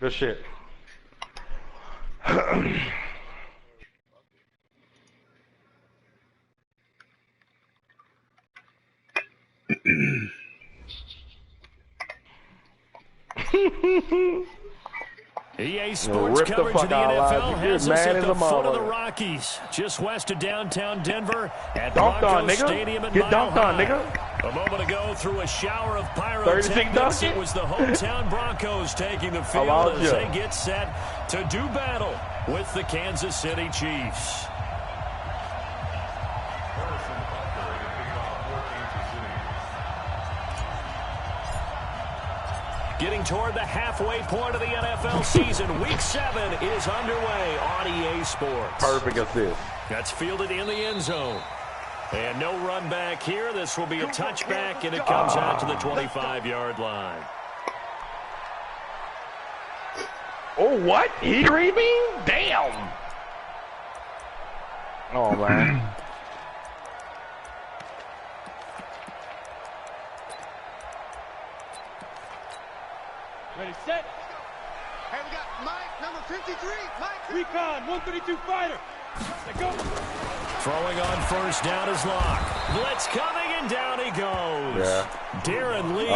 Good shit. EA Sports coverage of the NFL has us at the foot of the Rockies, just west of downtown Denver at Broncos Stadium in Mile High. A moment ago, through a shower of pyrotechnics, it was the hometown Broncos taking the field as they get set to do battle with the Kansas City Chiefs. Getting toward the halfway point of the NFL season. Week 7 is underway on EA Sports. Perfect assist. That's fielded in the end zone. And no run back here. This will be a touchback, and it comes out to the 25-yard line. Oh, what? He dreaming? Damn. Oh, man. Ready, set. Hey, we got Mike, number 53. Mike. Recon, 132 fighter. Let's go. Throwing on first down is Locke. Blitz coming, and down he goes. Yeah. Darren Lee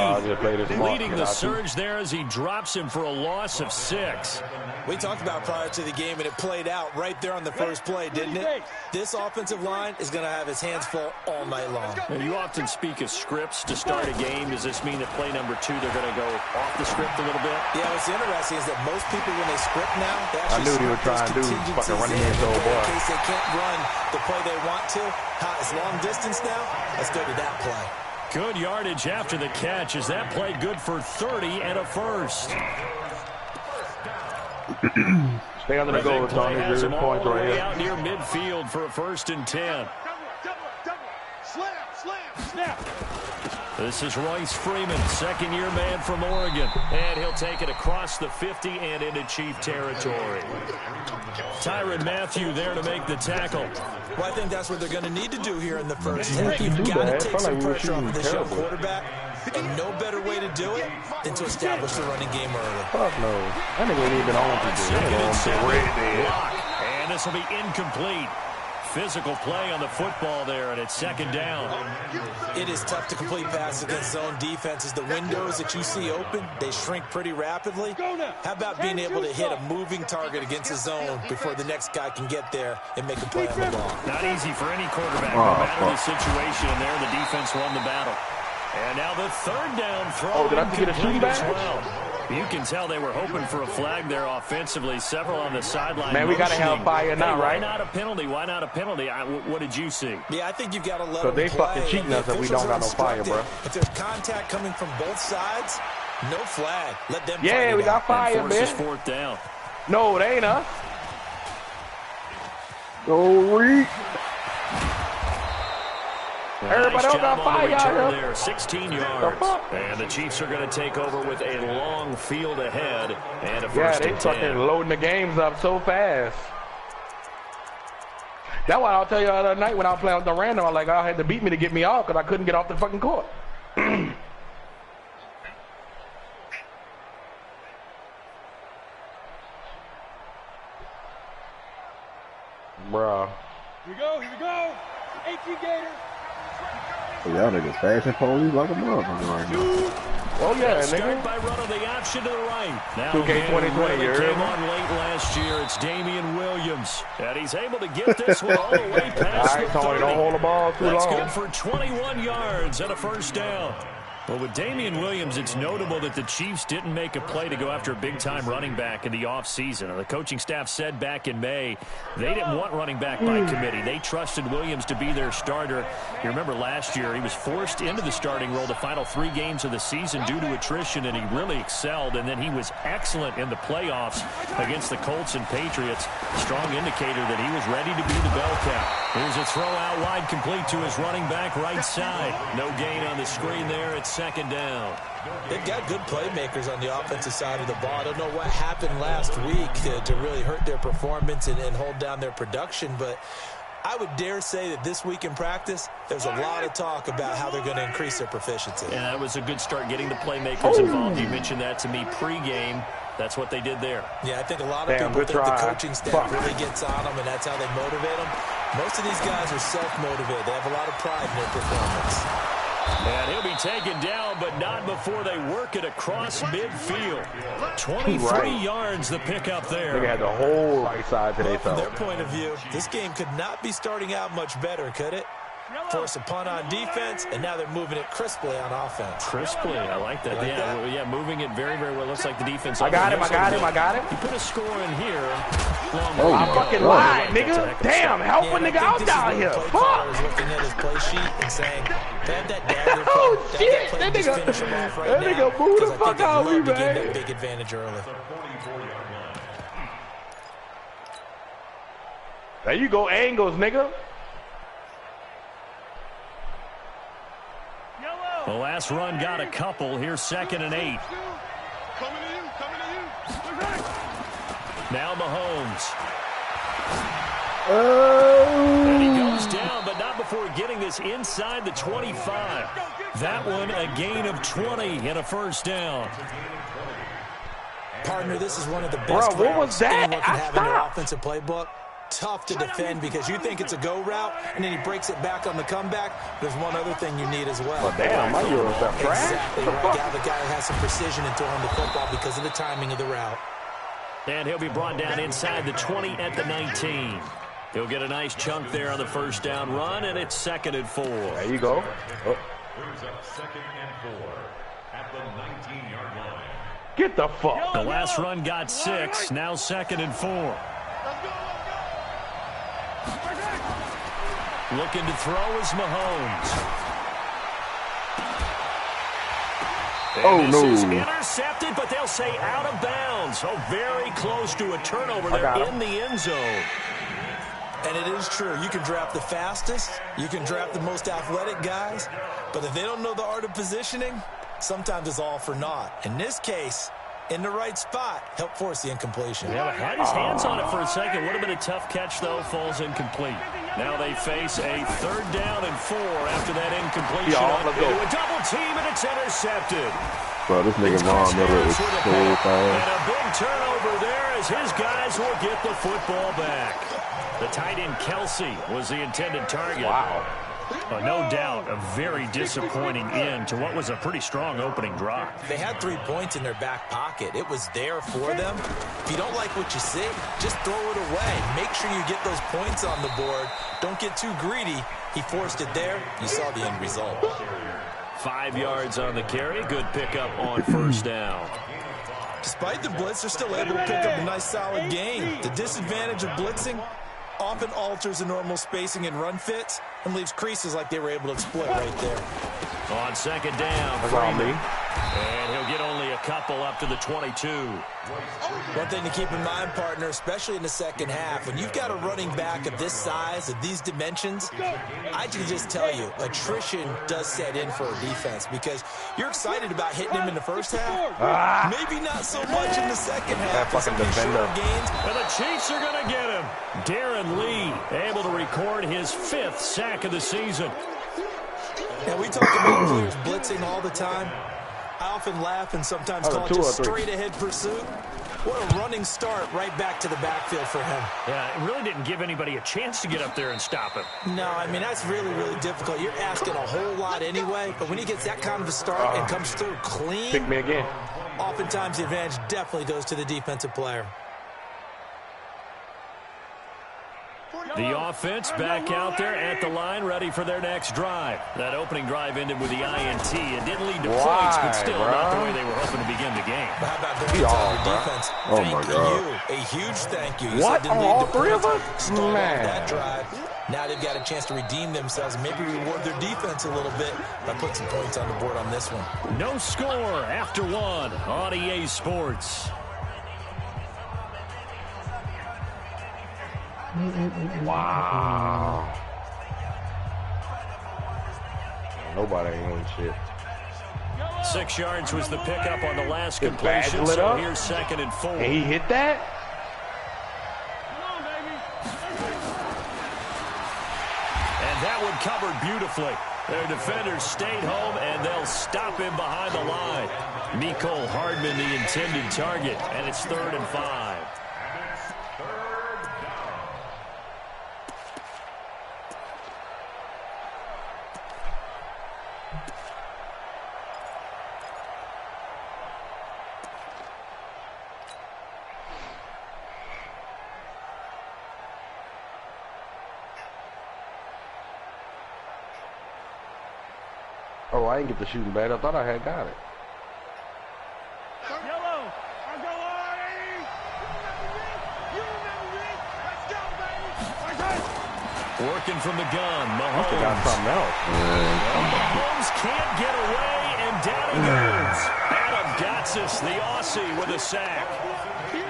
leading the surge there as he drops him for a loss of 6. We talked about prior to the game, and it played out right there on the first play, didn't it? This offensive line is going to have his hands full all night long. Now, you often speak of scripts to start a game. Does this mean that play number 2, they're going to go off the script a little bit? Yeah, what's interesting is that most people, when they script now, they I actually knew he was trying to do fucking running game so boy. In case they can't run the play they want to. It's long distance now. Let's go to that play. Good yardage after the catch. Is that play good for 30 and a first? Stay under the goal, Tony. There's your points right here. Out near midfield for a 1st and 10. Double. Slam, snap. This is Royce Freeman, second-year man from Oregon. And he'll take it across the 50 and into Chief territory. Tyrann Mathieu there to make the tackle. Well, I think that's what they're going to need to do here in the first. You've got to take some pressure off of this young quarterback. And no better way to do it than to establish the running game early. Fuck no. That nigga ain't even on to And this will be incomplete. Physical play on the football there, and it's 2nd down. It is tough to complete passes against zone defenses. The windows that you see open, they shrink pretty rapidly. How about being able to hit a moving target against a zone before the next guy can get there and make a play on the ball? Not easy for any quarterback, no matter the situation, and there the defense won the battle. And now the 3rd down throw. Oh, did I get a shooting back? Well. You can tell they were hoping for a flag there offensively. Several on the sideline. Man, we got to have fire now, right? Why not a penalty? Why not a penalty? What did you see? Yeah, I think you've got to let them play. Because they fucking cheating us if we don't got no fire, bro. If there's contact coming from both sides, no flag. Let them we got fire, man. This is 4th down. No, it ain't us. Go Reed. Everybody else got fire out there. 16 yards. And the Chiefs are going to take over with a long field ahead and a 1st and 10. They fucking loading the games up so fast. That's why I'll tell you the other night when I was playing with the random, I was like, I had to beat me to get me off because I couldn't get off the fucking court. Bruh. Here we go. 18 Gator. Y'all niggas fashion police like a motherfucker right now. Oh yeah, nigga. By run of the option to the right. Now 2K 2020, you came on late last year. It's Damian Williams, and he's able to get this one all the way past the 30. Tony, don't hold the ball too long. That's good for 21 yards and a 1st down. Well, with Damian Williams, it's notable that the Chiefs didn't make a play to go after a big-time running back in the offseason. The coaching staff said back in May they didn't want running back by committee. They trusted Williams to be their starter. You remember last year he was forced into the starting role the final 3 games of the season due to attrition, and he really excelled. And then he was excellent in the playoffs against the Colts and Patriots. Strong indicator that he was ready to be the bell cow. Here's a throw out wide, complete to his running back right side. No gain on the screen there. It's 2nd down. They've got good playmakers on the offensive side of the ball. I don't know what happened last week to really hurt their performance and hold down their production, but I would dare say that this week in practice, there's a lot of talk about how they're going to increase their proficiency. And that was a good start getting the playmakers involved. You mentioned that to me pregame. That's what they did there. Yeah, I think a lot of people think the coaching staff really gets on them, and that's how they motivate them. Most of these guys are self-motivated. They have a lot of pride in their performance. And he'll be taken down, but not before they work it across midfield. 23 yards the pickup there. They had the whole right side today. From their point of view, this game could not be starting out much better, could it? Force a punt on defense, and now they're moving it crisply on offense. Crisply, I like that. Yeah, moving it very, very well. Looks like the defense. I got him. You put a score in here. I fucking lied, nigga. Damn, help a nigga out down here. Fuck. Looking at his play sheet and saying, "Have that dagger oh shit, that nigga move the fuck out of me, man." That big advantage early. There you go, angles, nigga. The last run got a couple. Here's 2nd and 8. Coming to you. Now Mahomes. Oh. And he goes down, but not before getting this inside the 25. That one a gain of 20 and a first down. Partner, this is one of the best what was that? anyone can have in their offensive playbook. Tough to defend because you think it's a go route, and then he breaks it back on the comeback. There's one other thing you need as well. Oh, damn, my Euro's that trash. Exactly right. Got the guy who has some precision in throwing the football because of the timing of the route. And he'll be brought down inside the 20 at the 19. He'll get a nice chunk there on the first down run, and it's 2nd and 4. There you go. Oh. Brings up 2nd and 4 at the 19-yard line. Get the fuck. The last run got 6. Now 2nd and 4. Looking to throw is Mahomes. And this is intercepted, but they'll say out of bounds. Oh, very close to a turnover there in the end zone. And it is true. You can draft the fastest. You can draft the most athletic guys. But if they don't know the art of positioning, sometimes it's all for naught. In this case, in the right spot, help force the incompletion. Yeah, had his hands on it for a second. Would have been a tough catch, though. Falls incomplete. Now they face a 3rd down and 4 after that incompletion. Into a double team, and it's intercepted. Bro, this nigga Von Miller is so fast. And a big turnover there as his guys will get the football back. The tight end Kelsey was the intended target. Wow. No doubt a very disappointing end to what was a pretty strong opening drive. They had 3 points in their back pocket. It was there for them. If you don't like what you see, just throw it away. Make sure you get those points on the board. Don't get too greedy. He forced it there. You saw the end result. 5 yards on the carry. Good pickup on first down. Despite the blitz, they're still able to pick up a nice solid gain. The disadvantage of blitzing often alters the normal spacing and run fits and leaves creases like they were able to exploit right there. On 2nd down, Freeman. And he'll get only a couple up to the 22. One thing to keep in mind, partner, especially in the second half, when you've got a running back of this size, of these dimensions, I can just tell you, attrition does set in for a defense because you're excited about hitting him in the first half. Maybe not so much in the second half. That fucking defender. Gains. And the Chiefs are going to get him. Darren Lee able to record his 5th sack of the season. Now, we talk about players blitzing all the time. I often laugh and sometimes call it just straight-ahead pursuit. What a running start right back to the backfield for him. Yeah, it really didn't give anybody a chance to get up there and stop him. No, I mean, that's really, really difficult. You're asking a whole lot anyway, but when he gets that kind of a start and comes through clean, pick me again. Oftentimes the advantage definitely goes to the defensive player. The offense back out there at the line, ready for their next drive. That opening drive ended with the INT. It didn't lead to points, but still not the way they were hoping to begin the game. But how about going to defense? Oh, my God. A huge thank you. What? All 3 of us? Man. That drive. Now they've got a chance to redeem themselves and maybe reward their defense a little bit by putting some points on the board on this one. No score after 1 on EA Sports. Wow. Nobody ain't winning shit. 6 yards was the pickup on the last completion, so here's 2nd and 4. And he hit that? And that one covered beautifully. Their defenders stayed home, and they'll stop him behind the line. Mecole Hardman, the intended target, and it's 3rd and 5. Oh, I didn't get the shooting bad. I thought I had got it. Yellow. I'm going. You remember me. Let's go, baby. Working from the gun, I forgot Mahomes. something else. Mahomes can't get away, and down he goes. Adam Gotsis, the Aussie, with a sack.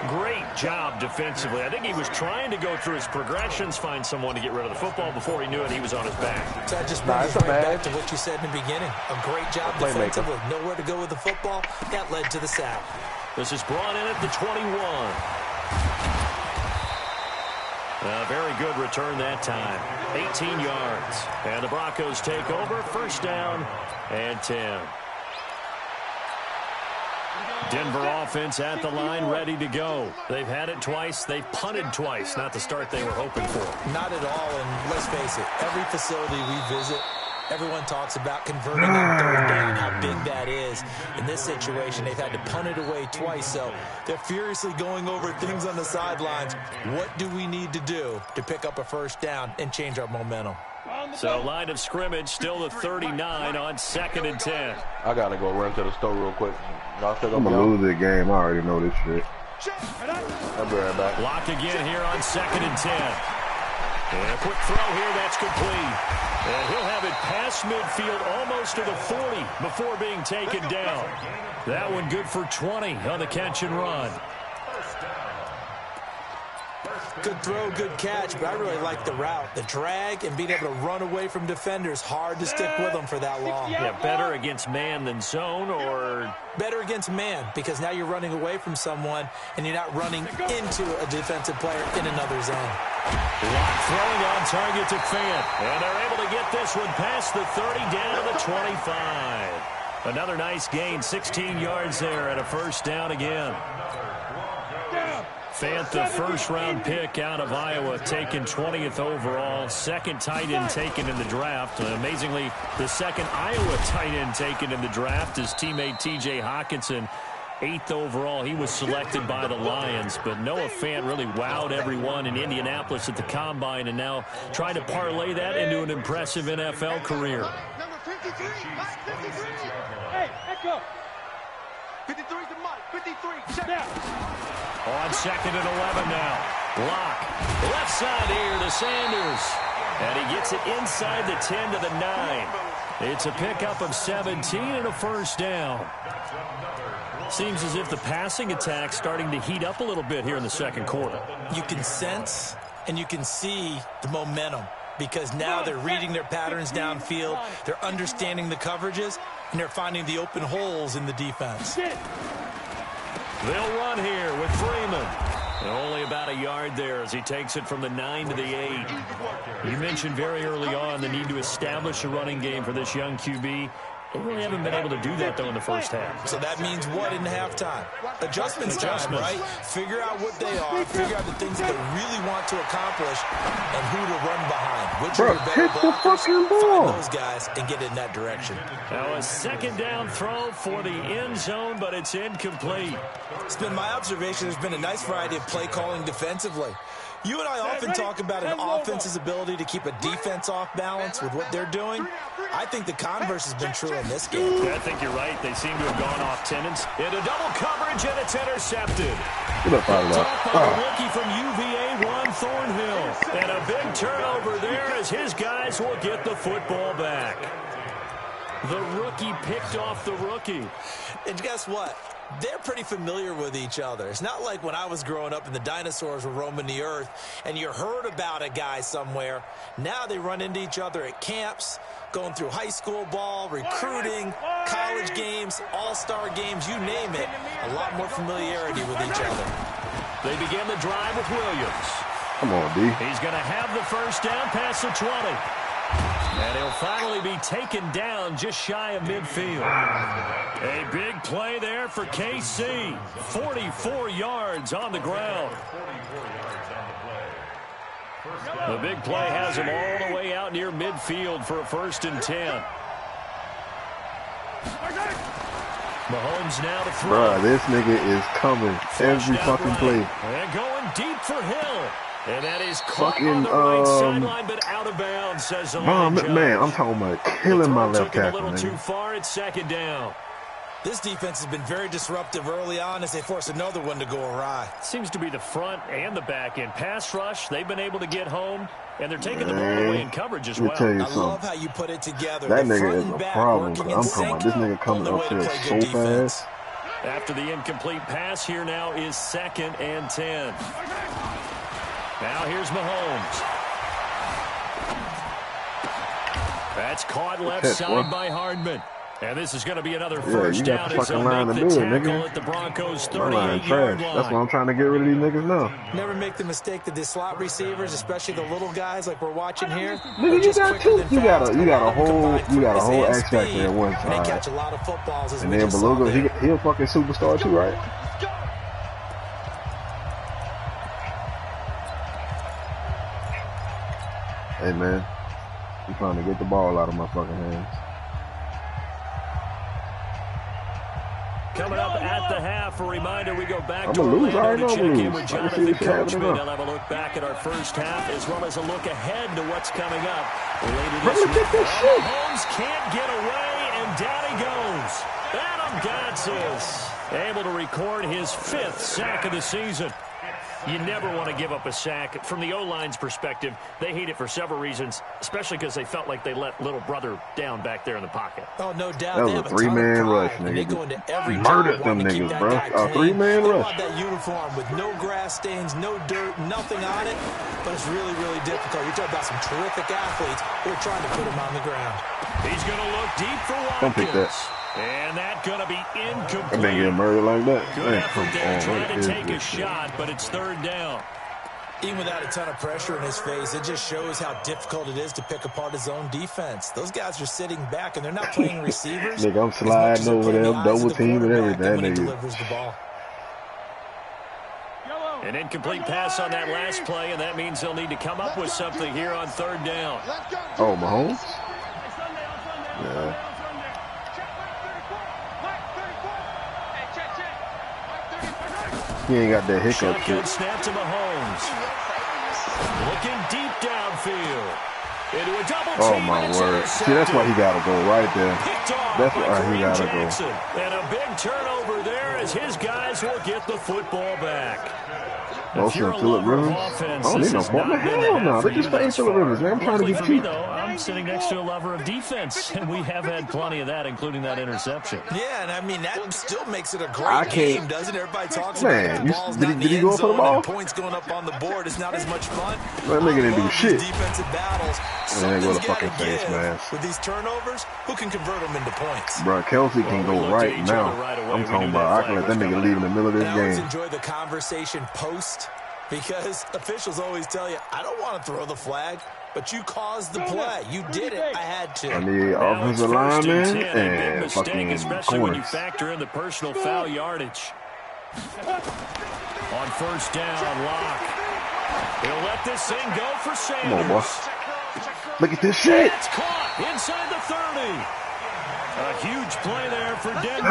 Great job defensively. I think he was trying to go through his progressions, find someone to get rid of the football. Before he knew it, he was on his back. So that just brings us right back to what you said in the beginning. A great job defensively. Nowhere to go with the football. That led to the sack. This is brought in at the 21. A very good return that time. 18 yards. And the Broncos take over. 1st down and 10. Denver offense at the line, ready to go. They've had it twice. They've punted twice. Not the start they were hoping for. Not at all, and let's face it, every facility we visit, everyone talks about converting on 3rd down, how big that is. In this situation, they've had to punt it away twice, so they're furiously going over things on the sidelines. What do we need to do to pick up a 1st down and change our momentum? So line of scrimmage still the 39 on 2nd and 10. I got to go run to the store real quick. I'm going to lose this game. I already know this shit. I'll be right back. Block again here on 2nd and 10. And a quick throw here, that's complete. And he'll have it past midfield almost to the 40 before being taken down. That one good for 20 on the catch and run. Good throw, good catch, but I really like the route. The drag and being able to run away from defenders, hard to stick with them for that long. Yeah, better against man than zone, or? Better against man, because now you're running away from someone and you're not running into a defensive player in another zone. Lock throwing on target to Fant. And they're able to get this one past the 30 down to the 25. Another nice gain, 16 yards there and a 1st down again. Fant, the 1st-round pick out of Iowa, taken 20th overall. 2nd tight end taken in the draft. Amazingly, the 2nd Iowa tight end taken in the draft is teammate T.J. Hawkinson. 8th overall, he was selected by the Lions. But Noah Fant really wowed everyone in Indianapolis at the Combine and now trying to parlay that into an impressive NFL career. Number 53. Mike, 53. Hey, echo. 53's the Mike. 53. Check out. On 2nd and 11 now. Lock. Left side here to Sanders. And he gets it inside the 10 to the 9. It's a pickup of 17 and a 1st down. Seems as if the passing attack's starting to heat up a little bit here in the 2nd quarter. You can sense and you can see the momentum because now they're reading their patterns downfield, they're understanding the coverages, and they're finding the open holes in the defense. They'll run here with Freeman. And only about a yard there as he takes it from the 9 to the 8. You mentioned very early on the need to establish a running game for this young QB. They really haven't been able to do that, though, in the 1st half. So that means what in halftime? Adjustments time, right? Figure out what they are, figure out the things that they really want to accomplish, and who to run behind. Which are your better blockers? Find those guys and get in that direction. Now a 2nd down throw for the end zone, but it's incomplete. It's been my observation there's been a nice variety of play calling defensively. You and I often talk about an offense's ability to keep a defense off balance with what they're doing. I think the converse has been true in this game. Yeah, I think you're right. They seem to have gone off tenants. Into double coverage, and it's intercepted. What Top by the rookie from UVA, Juan Thornhill. And a big turnover there as his guys will get the football back. The rookie picked off the rookie. And guess what? They're pretty familiar with each other. It's not like when I was growing up and the dinosaurs were roaming the earth and you heard about a guy somewhere. Now they run into each other at camps, going through high school ball, recruiting, college games, all-star games, you name it. A lot more familiarity with each other. They begin the drive with Williams. Come on, D. He's going to have the 1st down past the 20. And he'll finally be taken down just shy of midfield. A big play there for KC. 44 yards on the ground. The big play has him all the way out near midfield for a 1st and 10. Mahomes now to throw. Bruh, this nigga is coming every fucking play. And going deep for Hill. And that is caught Fucking, on the right sideline, but out of bounds, says the man, I'm talking about killing my left tackle. tackle, A little too nigga. far. It's 2nd down. This defense has been very disruptive early on as they force another one to go awry. Seems to be the front and the back end. Pass rush, they've been able to get home, and they're taking the ball away in coverage as well. Tell you I something. love how you put it together. That The nigga front is and a back problem. working I'm in talking about sync this nigga coming on the way up to here play so good defense. fast. After the incomplete pass, here now is 2nd and 10. Now here's Mahomes. That's caught left side by Hardman. And this is going to be another first down. You got the fucking line to do it, nigga. At the Broncos' My line 38-yard trash. line. That's why I'm trying to get rid of these niggas now. Never make the mistake that the slot receivers, especially the little guys like we're watching here, Nigga, are just quicker than fast. you got a whole Quickness X and factor speed, at one and they side. catch a lot of footballs as And we then just saw Beluga, there. he'll fucking superstar too, right? Hey man, you trying to get the ball out of my fucking hands. Coming up at the half, a reminder, we go back I'm to a loser. I Orlando know to I'm check a in loser. with I can see Jonathan this happening Coachman. now. I'll have a look back at our first half as well as a look ahead to what's coming up later Bro, this look week. at this shit. Mahomes can't get away, and down he goes. Adam Gotsis able to record his 5th sack of the season. You never want to give up a sack. From the O-line's perspective, they hate it for several reasons, especially because they felt like they let little brother down back there in the pocket. Oh, no doubt. That They was have a 3-man rush, and they nigga. go into every Murdered job them wanting to keep niggas, that bro. guy A clean. 3-man They rush. want that uniform with no grass stains, no dirt, nothing on it. But it's really, really difficult. You're talking about some terrific athletes who are trying to put him on the ground. He's going to look deep for Watkins. Don't pick that. And that's going to be incomplete. I been getting murdered like that. Good Man, effort come there, on. trying What to is take a this shit? shot, but it's 3rd down. Even without a ton of pressure in his face, it just shows how difficult it is to pick apart his own defense. Those guys are sitting back, and they're not playing receivers. Nigga, I'm sliding over them, double team and everything. When he Nigga. delivers the ball. An incomplete pass on that last play, and that means they'll need to come up with something here on 3rd down. Oh, Mahomes? Yeah. He ain't got that hiccup Shotgun shit. snap to Mahomes. Looking deep downfield. Into a double Oh, team, my and it's word. See, that's why he got to go right there. picked off That's by why he Kareem got to go. Jackson. And a big turnover there as his guys will get the football back. Motion of Phillip Rivers. I don't need no ball. Hell no. They just playing Phillip Rivers, man. I'm trying to Luckily be for me, cheap. though, I'm sitting next to a lover of defense, and we have had plenty of that, including that interception. Yeah, and I mean, that still makes it a I great can't- game, doesn't it? Everybody talks Man, about you- the ball's did he- not in did he the go end for the zone ball? and points going up on the board. It's not as much fun. That nigga didn't do I love shit. these defensive battles. Man, go Something's to gotta fucking face give. mask. With these turnovers, who can convert them into points? Bro, Kelsey can go right now. I'm talking about, I can let that nigga leave in the middle of this And I always game. enjoy the conversation post because officials always tell you, I don't want to throw the flag, but you caused the play. You did it. I had to. I need Now it's offensive 1st and lineman 10, a big and mistake, fucking especially when you corners. factor in the personal foul yardage. On 1st down, Locke. He'll let this thing go for Come on, boy. Sanders. Look at this shit. It's caught inside the 30. A huge play there for Denver.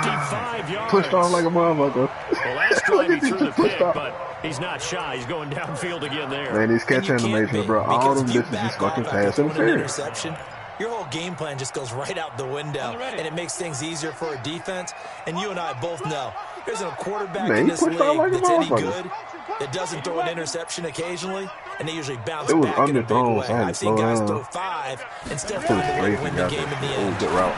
55 yards. Pushed off like a motherfucker. Well, last drive he threw the Pushed pick, off. but he's not shy. He's going downfield again there. Man, these catch And you can't animations, be, bro. All because them if you bitches back is fucking off after pass throwing an interference. interception, your whole game plan just goes right out the window, and it makes things easier for a defense. And you and I both know there's a quarterback Man, in he this pushed out league like a that's any motherfucker. good that doesn't throw an interception occasionally, and they usually bounce It was back in a big underthrown, way. so I had to I've seen slow guys down. throw 5 and still Put find his a way face to win the together. game in the Oh, end. good route.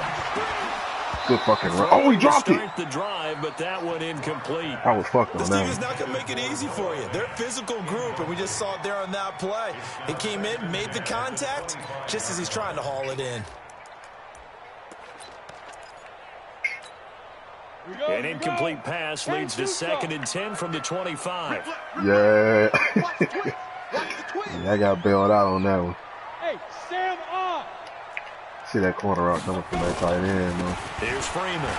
Good fucking route. Oh, he dropped to it. start the drive, but that one incomplete. I was fucked on This that team is one. not going to make it easy for you. They're a physical group, and we just saw it there on that play. He came in, made the contact, just as he's trying to haul it in. An incomplete pass leads to 2nd and 10 from the 25. Yeah. Yeah, I got bailed out on that one. Hey, stand up. See that corner route coming from that tight end, though. Here's Freeman.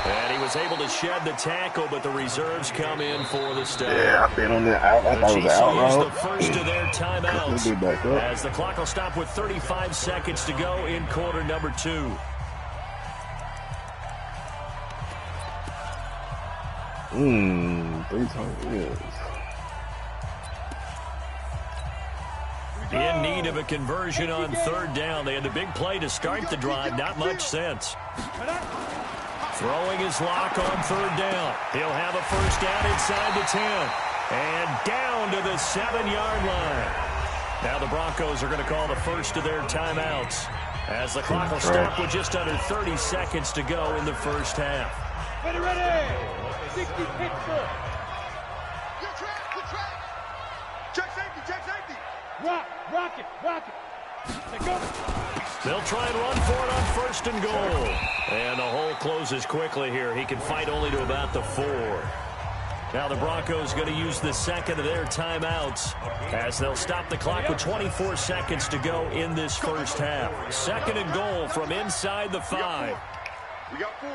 And he was able to shed the tackle, but the reserves come in for the stop. Yeah, I bet on that out. I thought it was an out route. The first of their timeouts Back up. as the clock will stop with 35 seconds to go in quarter number 2. Three times. In need of a conversion on third down. They had the big play to start the drive. Not much sense. Throwing his lock on third down. He'll have a first down inside the 10. And down to the 7-yard line. Now the Broncos are going to call the first of their timeouts as the clock will stop with just under 30 seconds to go in the first half. Ready, 60 Pittsburgh. Your track, your track. Check safety, check safety. Rock it. Let go. They'll try and run for it on first and goal. And the hole closes quickly here. He can fight only to about the 4. Now the Broncos going to use the second of their timeouts as they'll stop the clock with 24 seconds to go in this first half. Second and goal from inside the 5. We got 4.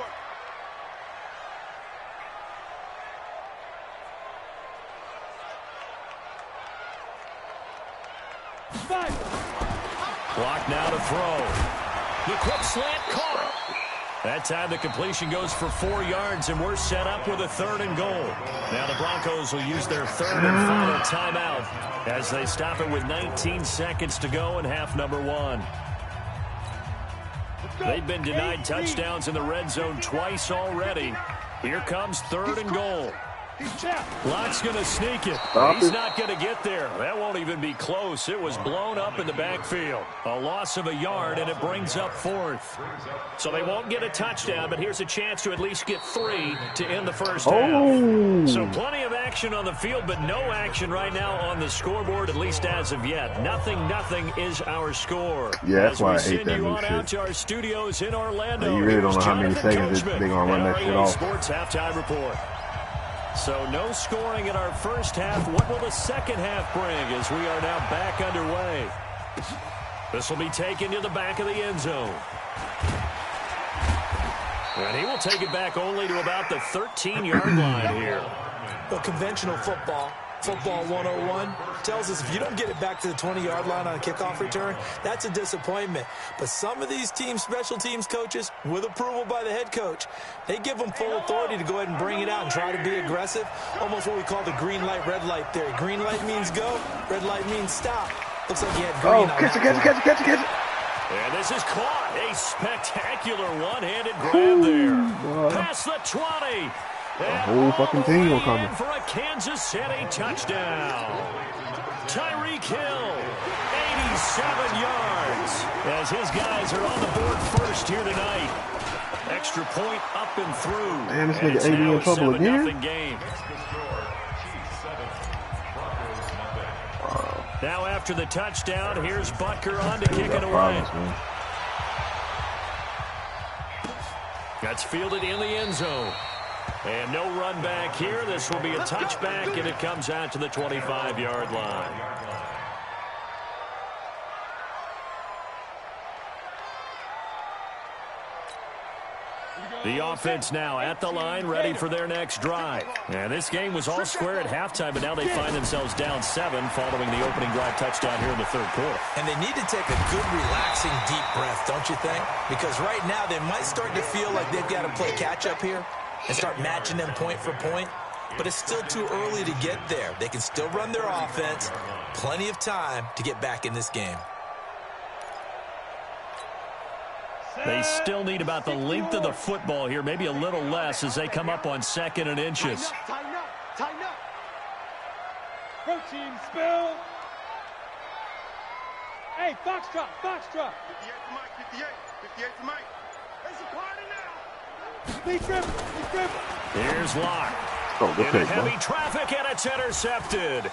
Clock now to throw. The quick slant caught. That time the completion goes for 4 yards, and we're set up with a third and goal. Now the Broncos will use their third and final timeout as they stop it with 19 seconds to go in half number 1. They've been denied touchdowns in the red zone twice already. Here comes third and goal. Lock's going to sneak it. He's not going to get there. That won't even be close. It was blown up in the backfield. A loss of a yard, and it brings up 4th. So they won't get a touchdown, but here's a chance to at least get 3 to end the first half. So plenty of action on the field, but no action right now on the scoreboard, at least as of yet. Nothing is our score. Yeah, that's why I hate send that you new on shit. out to our studios in Orlando. You really don't know how many Jonathan seconds they're going to run that shit off. Sports halftime report. So no scoring in our first half. What will the second half bring as we are now back underway? This will be taken to the back of the end zone. And he will take it back only to about the 13-yard line here. Well, conventional football 101, tells us if you don't get it back to the 20-yard line on a kickoff return, that's a disappointment. But some of these teams, special teams coaches, with approval by the head coach, they give them full authority to go ahead and bring it out and try to be aggressive. Almost what we call the green light, red light theory. Green light means go, red light means stop. Looks like he had green on catch it. And this is caught. A spectacular one-handed grab there. Past the 20. The whole fucking team will come for a Kansas City touchdown. Tyreek Hill, 87 yards, as his guys are on the board first here tonight. Extra point up and through. Man, this nigga 80 in trouble again? Game. Now after the touchdown, here's Butker on to kick it away. That's fielded in the end zone. And no run back here. This will be a touchback, and it comes out to the 25-yard line. The offense now at the line, ready for their next drive. And this game was all square at halftime, but now they find themselves down 7 following the opening drive touchdown here in the third quarter. And they need to take a good, relaxing, deep breath, don't you think? Because right now they might start to feel like they've got to play catch-up here and start matching them point for point. But it's still too early to get there. They can still run their offense. Plenty of time to get back in this game. They still need about the length of the football here, maybe a little less as they come up on 2nd and inches. Tighten up. Protein spill. Hey, Foxtrot. 58 for Mike, 58 for Mike. It's a party now. Speed dribble. Here's Locke. Good heavy traffic, and it's intercepted.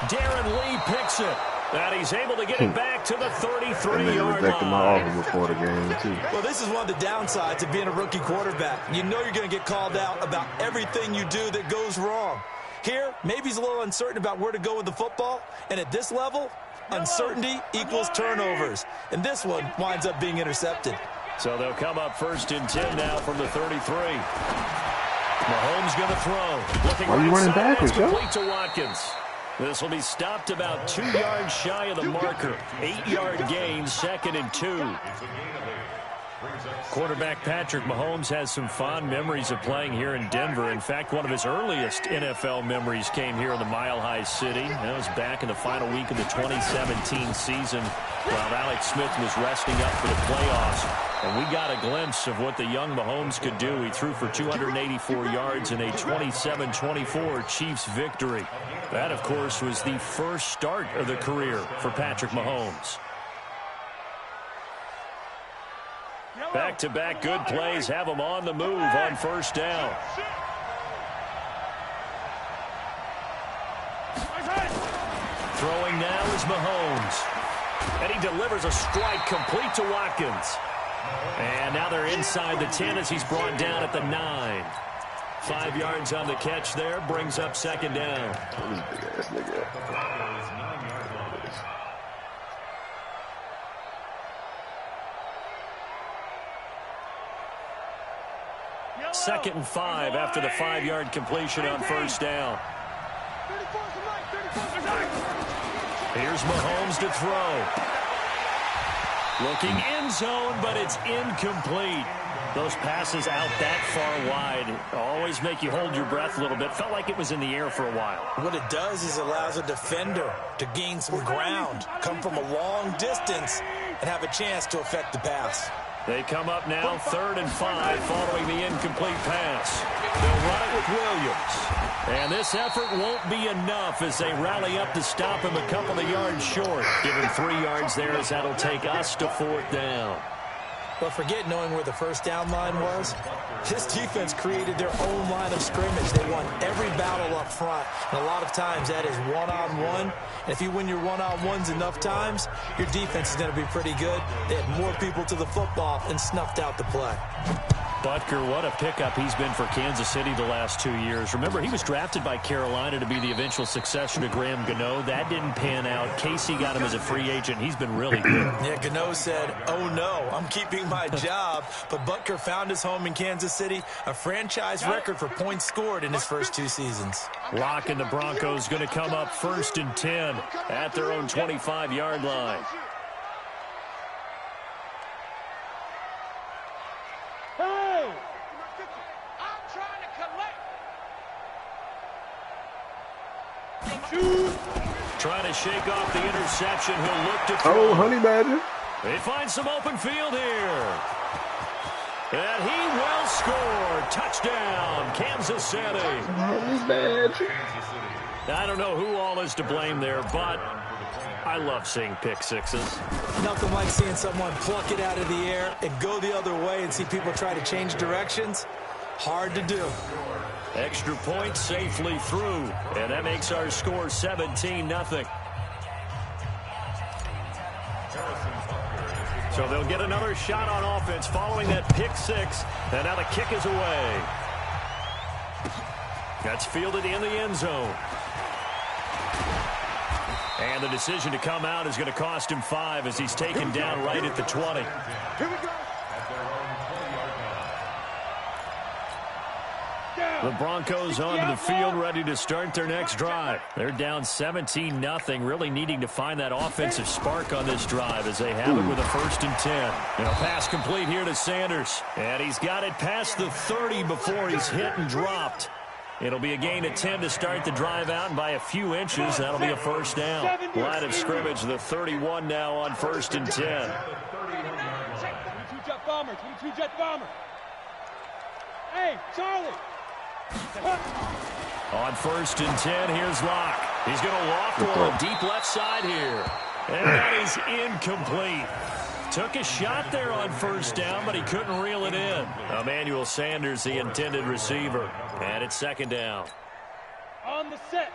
Darren Lee picks it. And he's able to get it back to the 33-yard line. Before the game, too. Well, this is one of the downsides of being a rookie quarterback. You know you're going to get called out about everything you do that goes wrong. Here, maybe he's a little uncertain about where to go with the football. And at this level, uncertainty equals turnovers. And this one winds up being intercepted. So they'll come up 1st and 10 now from the 33. Mahomes going to throw. Looking Why are you running backwards, Joe? Complete to Watkins. This will be stopped about 2 yards shy of the marker. 8-yard gain, 2nd and 2. Quarterback Patrick Mahomes has some fond memories of playing here in Denver. In fact, one of his earliest NFL memories came here in the Mile High City. That was back in the final week of the 2017 season while Alex Smith was resting up for the playoffs. And we got a glimpse of what the young Mahomes could do. He threw for 284 yards in a 27-24 Chiefs victory. That, of course, was the first start of the career for Patrick Mahomes. Back-to-back good plays have him on the move on 1st down. Throwing now is Mahomes. And he delivers a strike complete to Watkins. And now they're inside the 10 as he's brought down at the 9. 5 yards on the catch there, brings up 2nd down. This big ass nigga. 2nd and 5 after the 5-yard completion on 1st down. Here's Mahomes to throw. Looking end zone, but it's incomplete. Those passes out that far wide always make you hold your breath a little bit. Felt like it was in the air for a while. What it does is allows a defender to gain some ground, come from a long distance, and have a chance to affect the pass. They come up now 3rd and 5 following the incomplete pass. They'll run it with Williams. And this effort won't be enough as they rally up to stop him a couple of yards short. Give him 3 yards there as that'll take us to 4th down. But forget knowing where the 1st down line was. This defense created their own line of scrimmage. They won every battle up front. And a lot of times that is one-on-one. And if you win your one-on-ones enough times, your defense is going to be pretty good. They had more people to the football and snuffed out the play. Butker, what a pickup he's been for Kansas City the last 2 years. Remember, he was drafted by Carolina to be the eventual successor to Graham Gano. That didn't pan out. Casey got him as a free agent. He's been really good. Yeah, Gano said, "Oh no, I'm keeping my job." But Butker found his home in Kansas City, a franchise record for points scored in his first 2 seasons. Lock and the Broncos going to come up 1st and 10 at their own 25-yard line. Trying to shake off the interception. He'll look to throw. Oh, Honey Badger. They find some open field here. And he will score. Touchdown, Kansas City. Honey Badger. I don't know who all is to blame there, but I love seeing pick sixes. Nothing like seeing someone pluck it out of the air and go the other way and see people try to change directions. Hard to do. Extra point safely through, and that makes our score 17-0. So they'll get another shot on offense following that pick six, and now the kick is away. That's fielded in the end zone. And the decision to come out is going to cost him 5 as he's taken down right at the 20. Here we go. The Broncos onto the field, ready to start their next drive. They're down 17-0, really needing to find that offensive spark on this drive as they have it with a 1st and 10. And a pass complete here to Sanders. And he's got it past the 30 before he's hit and dropped. It'll be a gain of 10 to start the drive out, and by a few inches, that'll be a 1st down. Line of scrimmage, the 31 now on 1st and 10. 22 jet bomber, 22 jet bomber. Hey, Charlie. On 1st and 10, here's Locke. He's going to loft one deep left side here. And that is incomplete. Took a shot there on 1st down, but he couldn't reel it in. Emmanuel Sanders, the intended receiver. And it's 2nd down. On the set.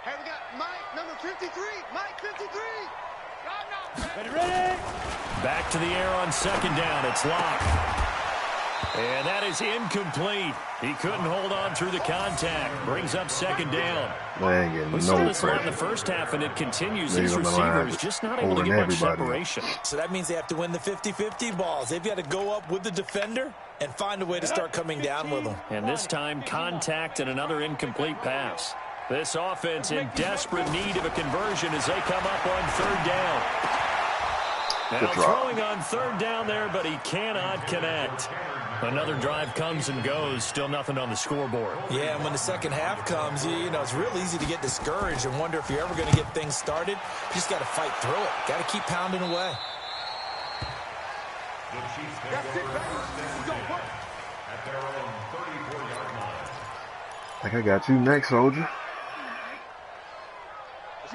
Hey, we got Mike, number 53. Mike, 53. Ready, ready. Back to the air on 2nd down. It's Locke. And that is incomplete. He couldn't hold on through the contact. Brings up second down. Man, we saw this a lot in the first half, and it continues. These receivers just not able to get much separation. So that means they have to win the 50-50 balls. They've got to go up with the defender and find a way to start coming down with them. And this time, contact and another incomplete pass. This offense in desperate need of a conversion as they come up on third down. Now throwing on third down there, but he cannot connect. Another drive comes and goes, still nothing on the scoreboard. Yeah, and when the second half comes, you know, it's real easy to get discouraged and wonder if you're ever going to get things started. You just got to fight through it. Got to keep pounding away. That's it, baby. At their own 34-yard line. I think I got you next, soldier.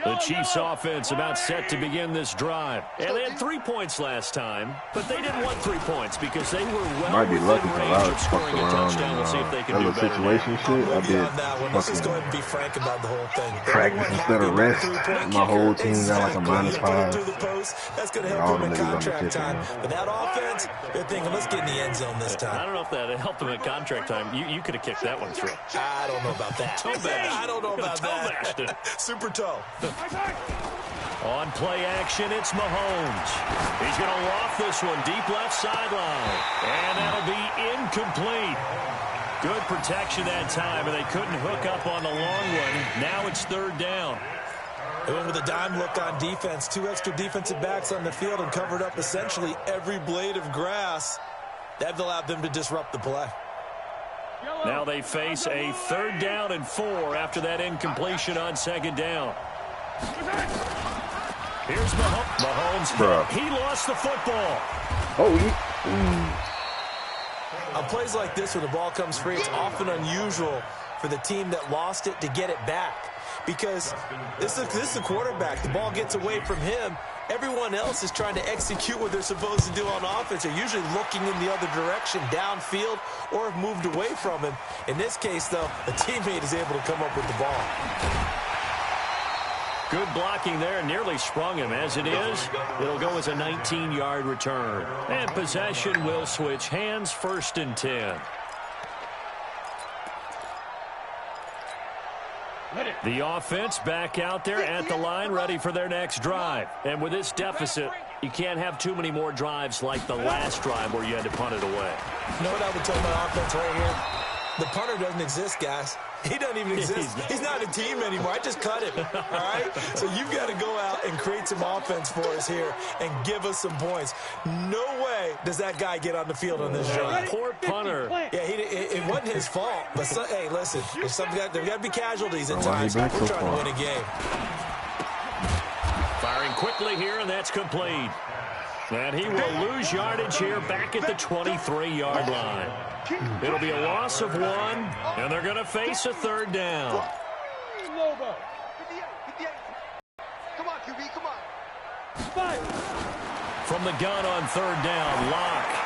The Chiefs offense about set to begin this drive. And they had 3 points last time, but they didn't want 3 points because they were well within range of scoring a touchdown. We'll see if they can do better. Situation shit, I did Let's just go ahead and be frank about the whole thing. Practice instead of rest. My whole team got like a -5. That's going to help them in contract time. But that offense, they're thinking, let's get in the end zone this time. I don't know if that helped them in contract time. You could have kicked that one through. I don't know about that. Toe bash. I don't know about that. Super toe. On play action, it's Mahomes. He's going to loft this one deep left sideline. And that'll be incomplete. Good protection that time, and they couldn't hook up on the long one. Now it's third down. They went with a dime look on defense. 2 extra defensive backs on the field and covered up essentially every blade of grass. That allowed them to disrupt the play. Now they face a 3rd down and 4 after that incompletion on 2nd down. Here's Mahomes. Bruh. He lost the football. On plays like this, when the ball comes free, it's often unusual for the team that lost it to get it back. Because this is a quarterback. The ball gets away from him. Everyone else is trying to execute what they're supposed to do on offense. They're usually looking in the other direction, downfield, or have moved away from him. In this case, though, a teammate is able to come up with the ball. Good blocking there, nearly sprung him. As it is, it'll go as a 19-yard return. And possession will switch hands, 1st and 10. The offense back out there at the line, ready for their next drive. And with this deficit, you can't have too many more drives like the last drive where you had to punt it away. You know what I would tell my offense right here? The punter doesn't exist, guys. He doesn't even exist. He's not a team anymore. I just cut him, all right? So you've got to go out and create some offense for us here and give us some points. No way does that guy get on the field on this drive. Poor punter. Yeah, it wasn't his fault. But, hey, listen, there's got to be casualties at times. We're trying to win a game. Firing quickly here, and that's complete. And he will lose yardage here back at the 23-yard line. It'll be a loss of 1, and they're going to face a 3rd down. Come on, QB, come on. From the gun on 3rd down, Locke.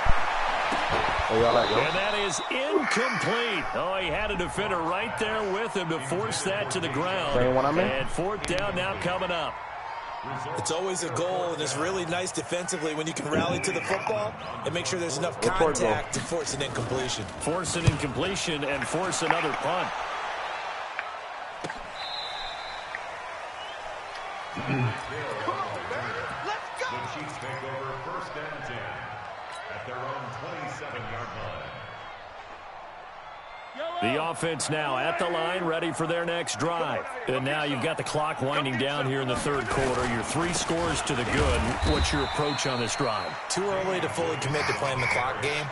And that is incomplete. Oh, he had a defender right there with him to force that to the ground. And 4th down now coming up. It's always a goal, and it's really nice defensively when you can rally to the football and make sure there's enough contact to force an incompletion. Force an incompletion and force another punt. The Chiefs take over 1st and 10 at their own 27-yard line. The offense now at the line, ready for their next drive. And now you've got the clock winding down here in the 3rd quarter. Your 3 scores to the good. What's your approach on this drive? Too early to fully commit to playing the clock game.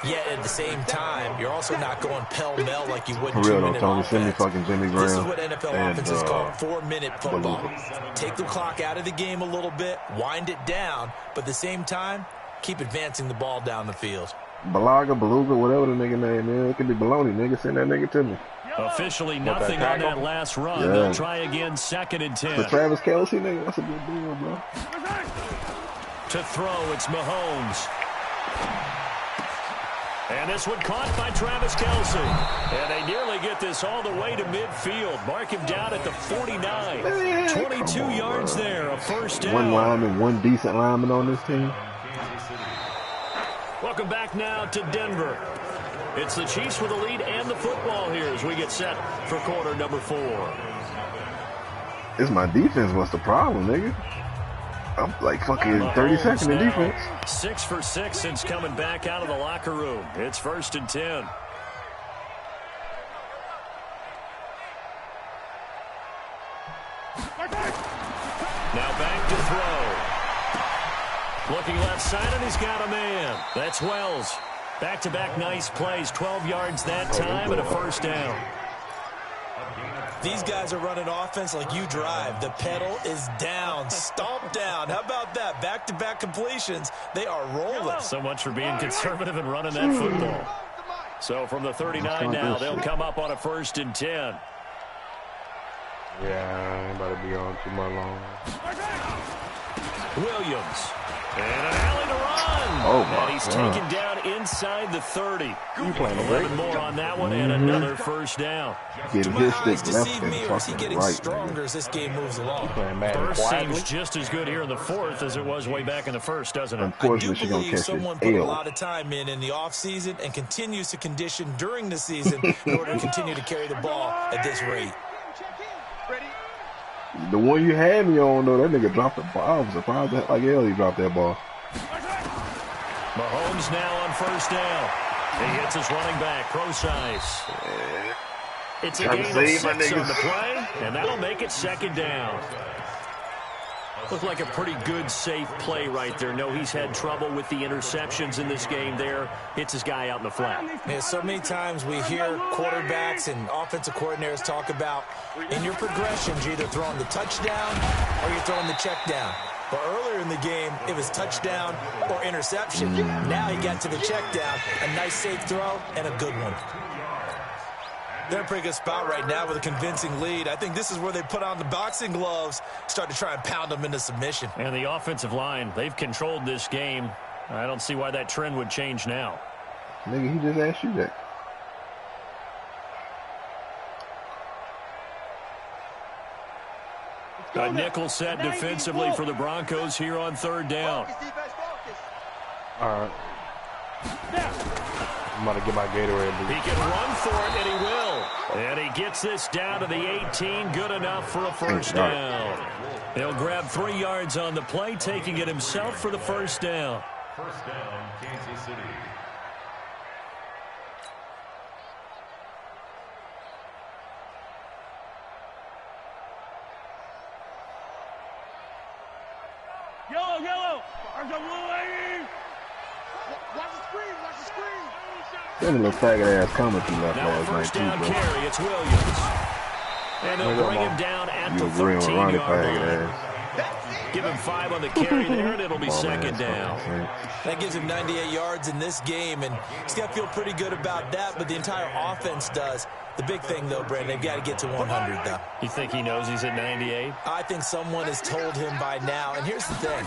Yet at the same time, you're also not going pell-mell like you would in 2-minute offense. This is what NFL offenses call 4-minute football. Take the clock out of the game a little bit, wind it down, but at the same time, keep advancing the ball down the field. Beluga, whatever the nigga name is. It could be Baloney, nigga. Send that nigga to me. Officially nothing on that last run. Yeah. They'll try again, 2nd and 10. The Travis Kelce, nigga, that's a good deal, bro. To throw, it's Mahomes. And this one caught by Travis Kelce. And they nearly get this all the way to midfield. Mark him down at the 49. 22 yards there, a 1st down. One lineman, one decent lineman on this team. Welcome back now to Denver. It's the Chiefs with the lead and the football here as we get set for quarter number 4. It's my defense. What's the problem, nigga? I'm like fucking 32nd in defense. 6 for 6 since coming back out of the locker room. It's 1st and 10. Now back to throw. Looking left side, and he's got a man. That's Wells. Back-to-back nice plays. 12 yards that time and a 1st down. These guys are running offense like you drive. The pedal is down, stomped down. How about that? Back-to-back completions. They are rolling. So much for being conservative and running that football. So from the 39 now, they'll come up on a 1st and 10. Yeah, I ain't about to be on too much longer. Williams. And an alley to run. Oh, my and he's God. taken down inside the 30. You playing 11 more on that one and another 1st down. Getting Do his my eyes stick left deceive and me, or is he fucking getting right, stronger nigga. as this game moves along? Playing Madden First quietly. seems just as good here in the 4th as it was way back in the 1st, doesn't it? I do Unfortunately, she's going to believe catch someone his put a L. lot of time in the offseason and continues to condition during the season in order to continue to carry the ball at this rate. The one you had me on, though, that nigga dropped the ball. I was surprised that like hell he dropped that ball. Mahomes now on 1st down. He hits his running back, Procise. It's a Trying to gain of save 6 my on niggas. the play, and that'll make it 2nd down. Looked like a pretty good, safe play right there. No, he's had trouble with the interceptions in this game there. Hits his guy out in the flat. Yeah, so many times we hear quarterbacks and offensive coordinators talk about in your progressions, you're either throwing the touchdown or you're throwing the check down. But earlier in the game, it was touchdown or interception. Now he got to the check down, a nice safe throw, and a good one. They're in a pretty good spot right now with a convincing lead. I think this is where they put on the boxing gloves, start to try and pound them into submission. And the offensive line, they've controlled this game. I don't see why that trend would change now. Nigga, he just asked you that. A nickel set defensively for the Broncos here on 3rd down. All right. I'm about to get my Gatorade. He can run for it, and he will. And he gets this down to the 18. Good enough for a 1st down. He'll grab 3 yards on the play, taking it himself for the 1st down. 1st down, Kansas City. Yellow. There's a blue lady. Watch the screen. That little faggot ass comment he left Now a last night 1st too, down bro. carry. It's Williams. And they'll bring him down at You the agreeing with Ronnie 13-yard faggot line. ass. Give him 5 on the carry there, and it'll be Ball 2nd ass down. fucking shit. That gives him 98 yards in this game, and he's got to feel pretty good about that, but the entire offense does. The big thing, though, Brandon, they've got to get to 100, though. You think he knows he's at 98? I think someone has told him by now, and here's the thing.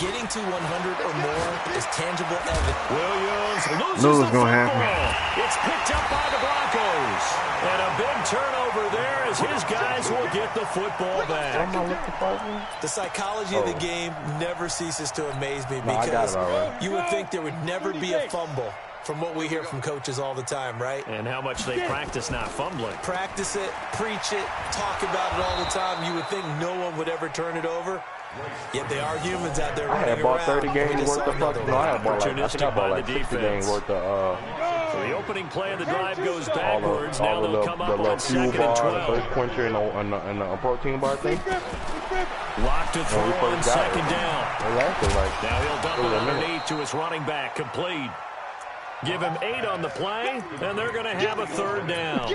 Getting to 100 or more is tangible evidence. Williams loses Knew it the was gonna football. happen. It's picked up by the Broncos. And a big turnover there as his guys will get the football back. The psychology of the game never ceases to amaze me No, I got because it already. you would think there would never be a fumble from what we hear from coaches all the time, right? And how much they practice not fumbling. Practice it, preach it, talk about it all the time. You would think no one would ever turn it over. Yet they are humans out there I running had bought around. 30 We games just worth saw of another fucking. No, I had bought like, I think I Opportunistic bought by like the 60 defense. games worth of So the opening play of the drive goes all backwards. Now the they'll come up little on fuel 2nd and bar, the 12. thirst quencher, and the protein bar thing. Locked to throw When we on first got 2nd it, down. it lasted like Now he'll dump it a minute. underneath to his running back. Complete. Give him 8 on the play, and they're going to have a 3rd down.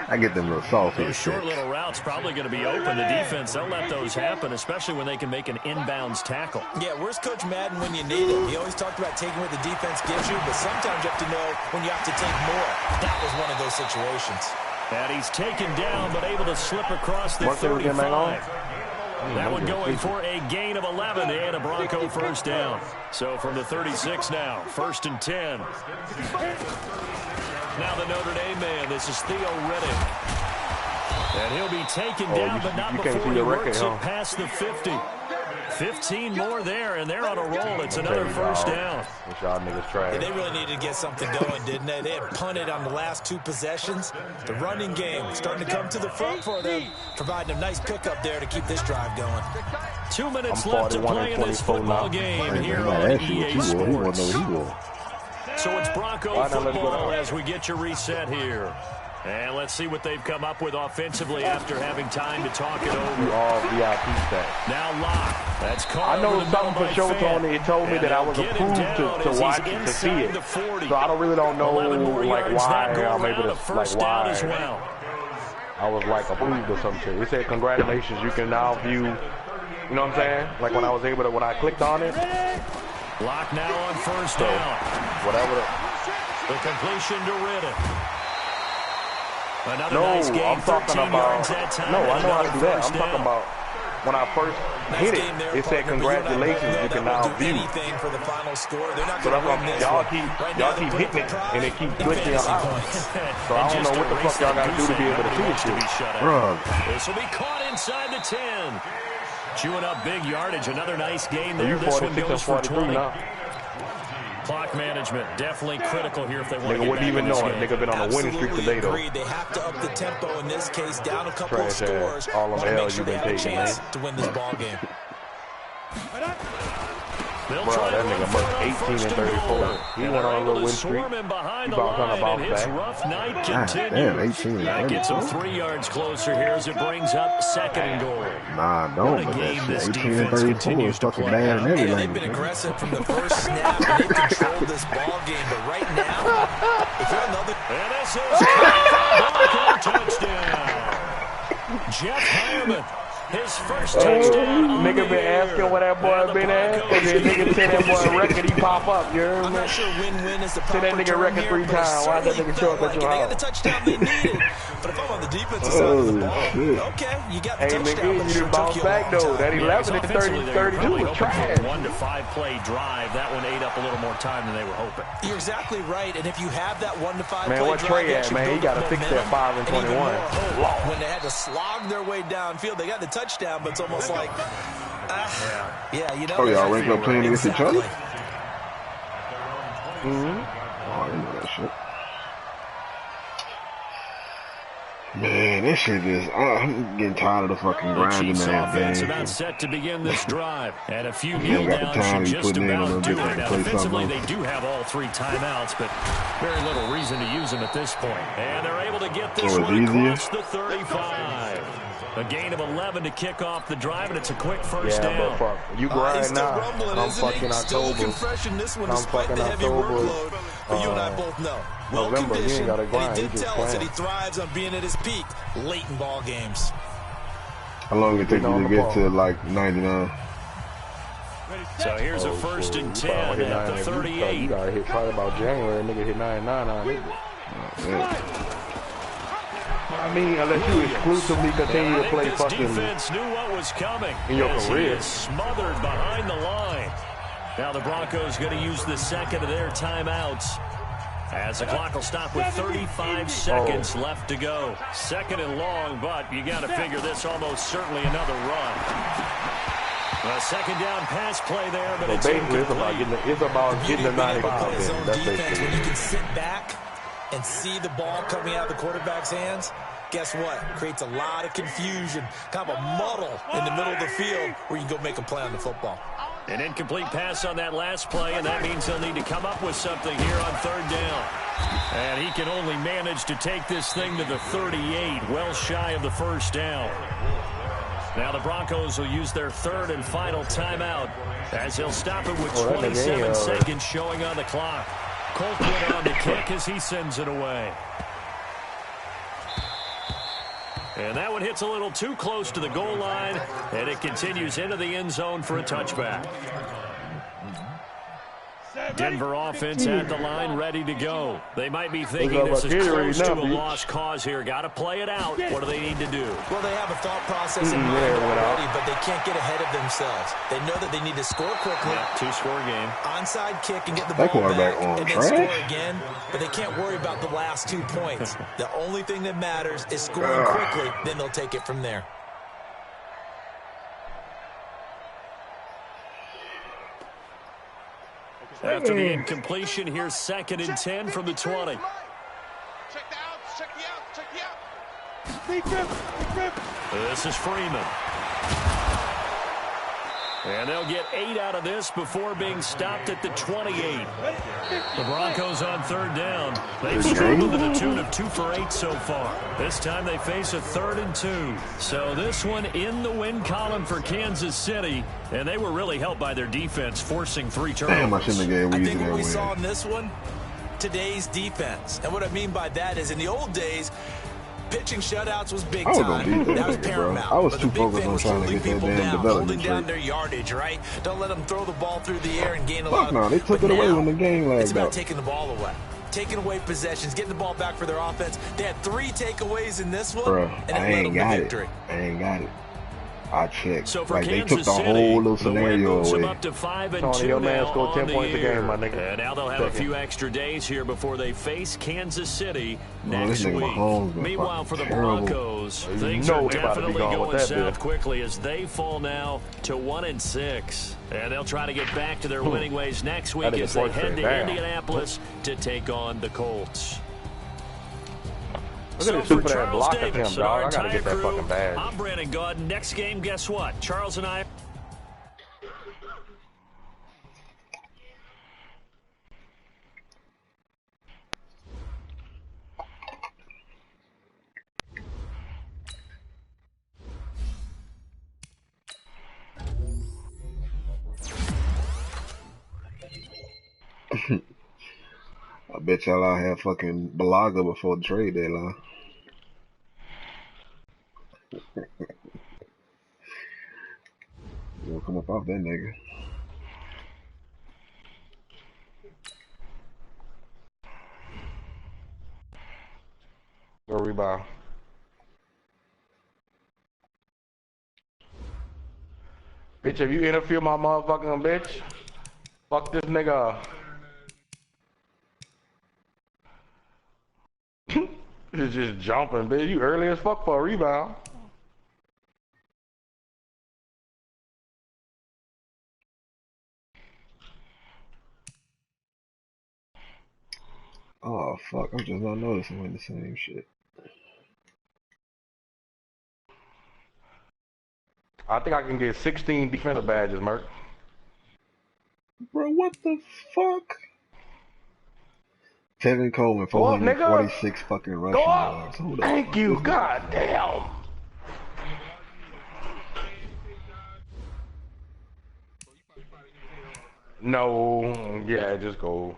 I get them little salty Those short little routes probably going to be open. The defense, they'll let those happen, especially when they can make an inbounds tackle. Yeah, where's Coach Madden when you need him? He always talked about taking what the defense gives you, but sometimes you have to know when you have to take more. That was one of those situations. And he's taken down, but able to slip across the Once they were getting back on? 35. That one going for a gain of 11 and a Bronco 1st down. So from the 36 now, 1st and 10. Now the Notre Dame man, this is Theo Riddick. And he'll be taken down, but not you can't before see he your record, works huh? it past the 50. 15 more there, and they're on a roll. It's another first down. Y'all niggas trash. They really needed to get something going, didn't they? They had punted on the last 2 possessions. The running game starting to come to the front for them, providing a nice pickup there to keep this drive going. 2 minutes left to play in this football game here on EA Sports. So it's Bronco football as we get you reset here. And let's see what they've come up with offensively after having time to talk it over. All VIP stats. Now Locke. That's caught. I know something for sure, Tony. It told me that I was approved to watch it, to see it. So I really don't know like why I'm able to why I was like approved or some shit. It said congratulations, you can now view. You know what I'm saying? Like when I was able to when I clicked on it. Locke now on first down. Whatever. The completion to Riddick. Another No, nice game, I'm talking about. No, I know how to do that. I'm talking about when I first hit it. It said congratulations, you can now view. For the final score. They're not So going to win this. y'all keep hitting it, and it keeps glitching out. So I don't know what the fuck y'all got to do to be able to see this shit. Bro. This will be caught inside the 10. Chewing up big yardage. Another nice gain So there. you This one 46 and goes for 43 20. now. Clock management definitely critical here if they want to Nigga get wouldn't back even in this know it. game. Nigga been on a winning streak today, though. Agreed. They have to up the tempo in this case, down a couple of Trash ass. scores. All them Want to make L's sure you they been have a taking, chance man. to win this ball game. They'll Bro, try that to run nigga for it must on 18 first and and 34. goal. He And went they're on a able little to win streak. swarm him behind He the about trying to line, bounce and his back. rough night God continues. damn, 18 and That gets him 34. 3 yards closer here as it brings up second and goal. Nah, What don't. a But game this that shit, 18 and defense 34 continues is to fucking play bad out. in every They've language. been Man. aggressive from the first snap, and they've controlled this ball game. But right now, if you're another... And this is Bronco touchdown. Jeff Harmon, his first touchdown on Nigga the been year. asking where that boy And the been at. Broncos And then nigga tell that boy record, he pop up. You heard I'm me? not sure win-win is the Say proper that nigga term record here, 3 but it times. Why that certainly nigga show felt up at like your it. They got the house? touchdown they needed. But if I'm on the defensive side of the ball, shit. okay, you got the Hey, touchdown, nigga, but it you sure just took bounced you a back, long though. time. That Yeah, 11 and offensively, they were 32 probably was hoping for trash. a 1 to 5 play drive. That one ate up a little more time than they were hoping. You're exactly right, and if you have that 1 to 5 Man, play what drive, Trey you at, actually man? He build got up to fix that momentum 5 and even 21. more hope. When they had to slog their way downfield, they got the touchdown, but it's almost like, yeah, you know. Oh, y'all rank up playing against each other? Exactly. Oh, I didn't know that shit. Man, this shit is... I'm getting tired of the fucking The grinding Chiefs in that offense game. about set to begin this drive. And a few You kneel ain't got the downs time should to be just putting in a little about do bit it. to Now, play defensively, something they do have all 3 timeouts, but very little reason to use them at this point. And they're able to get this So it's one easier? across the 35. A gain of 11 to kick off the drive, and it's a quick first Yeah, down. but fuck. You He's grind still now. rumbling, I'm isn't he? fucking Still looking October. fresh in this one, I'm despite fucking the heavy October. workload. But you and I both know. Well November, he ain't conditioned, gotta and grind, he he did just tell us that he playing. thrives on being at his peak late in ball games. How long it take you to get to, like, 99? So here's a first and 10 Hit at the 9. 38. You gotta hit probably about January. Nigga hit 99 on it. Oh, man. I mean, unless you exclusively continue to play This fucking defense knew what was coming in your as career. He is smothered behind the line. Now the Broncos going to use the second of their timeouts as the clock will stop with 35 seconds left to go. Second and long, but you got to figure this almost certainly another run. A second down pass play there, but So it's basically, it's about getting the 95. His own That's defense, basically when you it. can sit back and see the ball coming out of the quarterback's hands, guess what? Creates a lot of confusion, kind of a muddle in the middle of the field where you can go make a play on the football. An incomplete pass on that last play, and that means they'll need to come up with something here on third down. And he can only manage to take this thing to the 38, well shy of the first down. Now the Broncos will use their third and final timeout as they'll stop it with 27 seconds showing on the clock. Colquitt on the kick as he sends it away. And that one hits a little too close to the goal line, and it continues into the end zone for a touchback. Denver offense at the line, ready to go. They might be thinking this is close to a lost cause here. Got to play it out. What do they need to do? Well, they have a thought process in mind already, but they can't get ahead of themselves. They know that they need to score quickly. Yeah, 2-score game. Onside kick and get the ball back and then score again, but they can't worry about the last 2 points. The only thing that matters is scoring quickly, then they'll take it from there. After the incompletion, here's 2nd and 10 from the 20. Check the outs, check the outs, check the outs. Big rip. This is Freeman. And they'll get 8 out of this before being stopped at the 28. The Broncos on 3rd down. They've struggled to the tune of 2 for 8 so far. This time they face a 3rd and 2. So this one in the win column for Kansas City. And they were really helped by their defense, forcing 3 turnovers. I think what we saw in this one, today's defense. And what I mean by that is in the old days, pitching shutouts was big time. That was paramount. I was too focused on trying to get that damn development holding down their yardage, right? Don't let them throw the ball through the air and gain a lot. No, they took it away when the game lagged out. It's about taking the ball away. Taking away possessions, getting the ball back for their offense. They had 3 takeaways in this one, and it led them to victory. I ain't got it. I checked. So for like, Kansas they took the City, whole little the win scenario moves them away. up to 5 and Tony, 2 your man now scored 10 on points the a game, year. my nigga. And now they'll have a few extra days here before they face Kansas City this next nigga week. Mahomes been Meanwhile, for the fucking terrible. Broncos, You things know are they about to be definitely gone with going that, south dude. quickly as they fall now to 1 and 6. And they'll try to get back to their winning ways next week as they head to Indianapolis to take on the Colts. Look at this stupid ass block of him, dog. I gotta get that fucking badge. I'm Brandon Gaudin. Next game, guess what? Charles and I... I bet y'all out here fucking Balaga before the trade deadline. You'll come up off that nigga. Go rebound. Bitch, if you interfere my motherfucking bitch, fuck this nigga. It's just jumping, bitch. You early as fuck for a rebound. Oh fuck, I'm just not noticing when the same shit. I think I can get 16 defensive badges, Merc. Bro, what the fuck? Tevin Coleman, Go up, nigga. 446 fucking rushing Go yards. up. Thank you. God damn. No. Yeah, just go.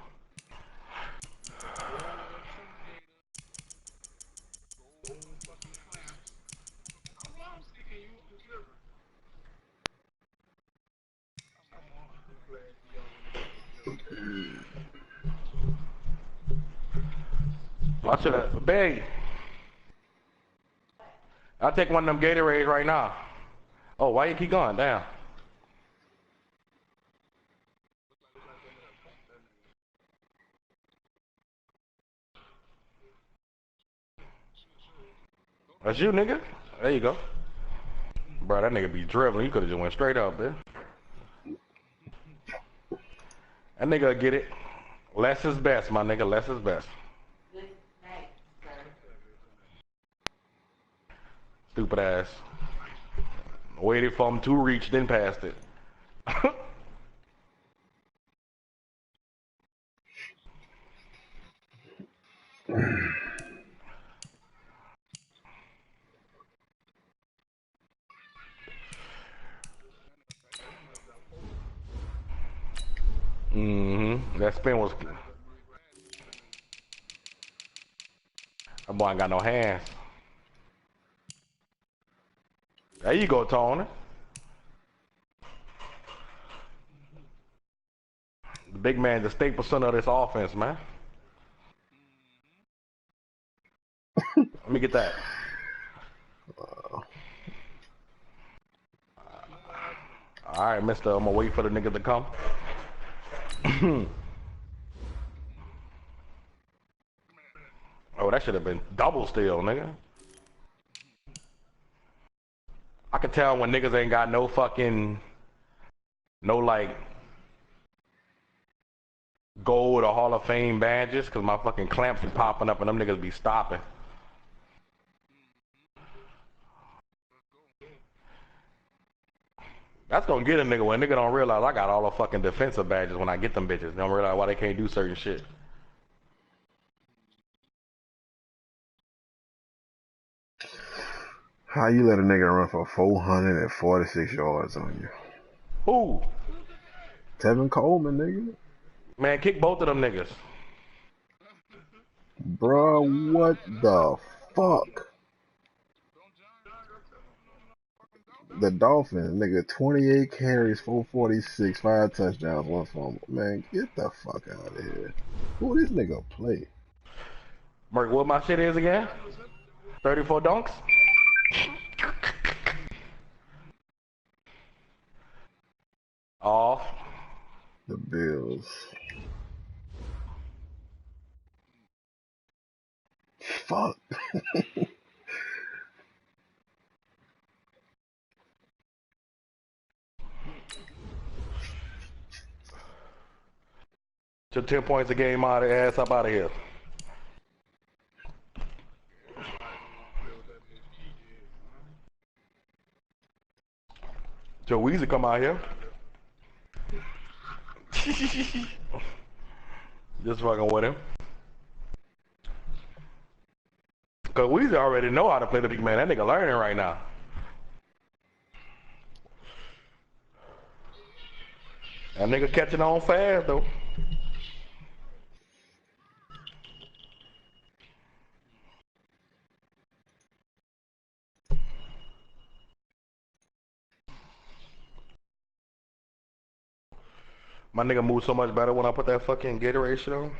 I should have begged. I'll take one of them Gatorades right now. Oh, why you keep going? Damn. That's you, nigga. There you go. Bro, that nigga be dribbling. You could have just went straight up, man. That nigga get it. Less is best, my nigga. Less is best. Stupid ass. Waited for him to reach, then passed it. That spin was. That boy ain't got no hands. There you go, Tony. The big man, the staple center of this offense, man. Let me get that. All right, mister. I'm gonna wait for the nigga to come. Oh, that should have been double steal, nigga. I can tell when niggas ain't got no fucking, no like gold or Hall of Fame badges because my fucking clamps be popping up and them niggas be stopping. That's gonna get a nigga when a nigga don't realize I got all the fucking defensive badges when I get them bitches. They don't realize why they can't do certain shit. How you let a nigga run for 446 yards on you? Who? Tevin Coleman, nigga. Man, kick both of them niggas. Bruh, what the fuck? The Dolphins, nigga, 28 carries, 446, 5 touchdowns, 1 fumble. Man, get the fuck out of here. Who this nigga play? Merc, what my shit is again? 34 dunks? Off. The Bills. Fuck. Took 10 points a game out of ass up out of here. Joe Weezy come out here. Just fucking with him. Cause Weezy already know how to play the big man. That nigga learning right now. That nigga catching on fast though. My nigga moves so much better when I put that fucking Gatorade shit on.